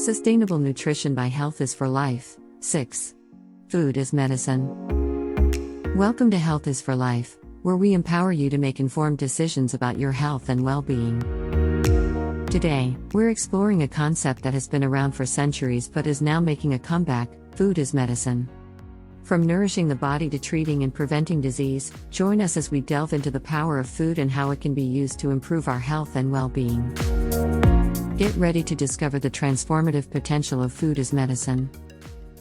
Sustainable nutrition by Health is for Life. 6. Food is medicine. Welcome to Health is for Life, where we empower you to make informed decisions about your health and well-being. Today, we're exploring a concept that has been around for centuries but is now making a comeback: food is medicine. From nourishing the body to treating and preventing disease, join us as we delve into the power of food and how it can be used to improve our health and well-being. Get ready to discover the transformative potential of food as medicine.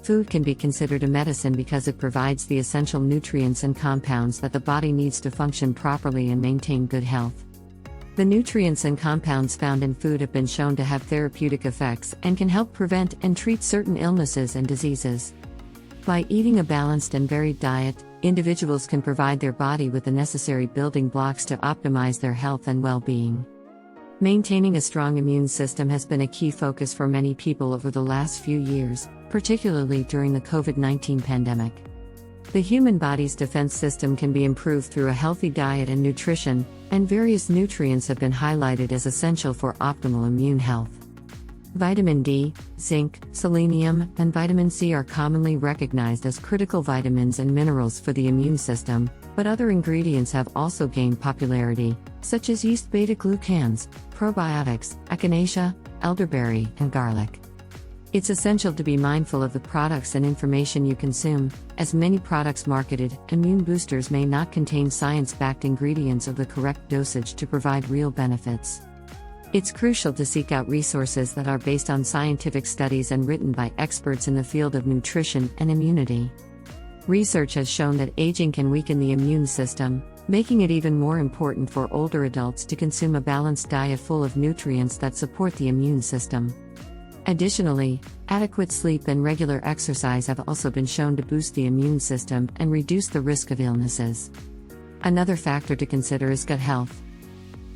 Food can be considered a medicine because it provides the essential nutrients and compounds that the body needs to function properly and maintain good health. The nutrients and compounds found in food have been shown to have therapeutic effects and can help prevent and treat certain illnesses and diseases. By eating a balanced and varied diet, individuals can provide their body with the necessary building blocks to optimize their health and well-being. Maintaining a strong immune system has been a key focus for many people over the last few years, particularly during the COVID-19 pandemic. The human body's defense system can be improved through a healthy diet and nutrition, and various nutrients have been highlighted as essential for optimal immune health. Vitamin D, zinc, selenium, and vitamin C are commonly recognized as critical vitamins and minerals for the immune system, but other ingredients have also gained popularity, such as yeast beta-glucans, probiotics, echinacea, elderberry, and garlic. It's essential to be mindful of the products and information you consume, as many products marketed immune boosters may not contain science-backed ingredients or the correct dosage to provide real benefits. It's crucial to seek out resources that are based on scientific studies and written by experts in the field of nutrition and immunity. Research has shown that aging can weaken the immune system, making it even more important for older adults to consume a balanced diet full of nutrients that support the immune system. Additionally, adequate sleep and regular exercise have also been shown to boost the immune system and reduce the risk of illnesses. Another factor to consider is gut health.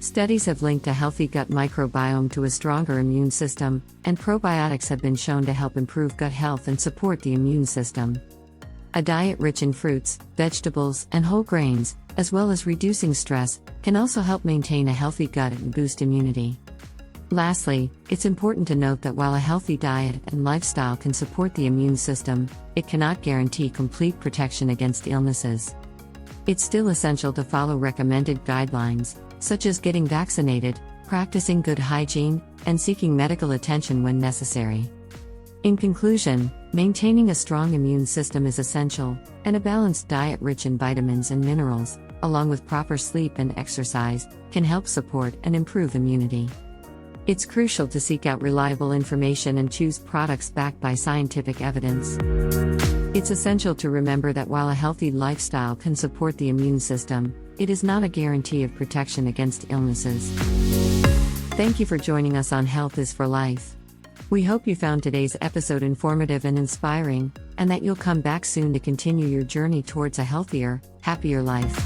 Studies have linked a healthy gut microbiome to a stronger immune system, and probiotics have been shown to help improve gut health and support the immune system. A diet rich in fruits, vegetables, and whole grains, as well as reducing stress, can also help maintain a healthy gut and boost immunity. Lastly, it's important to note that while a healthy diet and lifestyle can support the immune system, it cannot guarantee complete protection against illnesses. It's still essential to follow recommended guidelines, such as getting vaccinated, practicing good hygiene, and seeking medical attention when necessary. In conclusion, maintaining a strong immune system is essential, and a balanced diet rich in vitamins and minerals, along with proper sleep and exercise, can help support and improve immunity. It's crucial to seek out reliable information and choose products backed by scientific evidence. It's essential to remember that while a healthy lifestyle can support the immune system, it is not a guarantee of protection against illnesses. Thank you for joining us on Health is for Life. We hope you found today's episode informative and inspiring, and that you'll come back soon to continue your journey towards a healthier, happier life.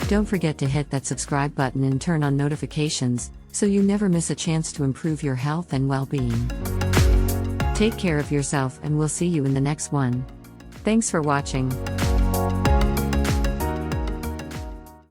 Don't forget to hit that subscribe button and turn on notifications, so you never miss a chance to improve your health and well-being. Take care of yourself, and we'll see you in the next one. Thanks for watching.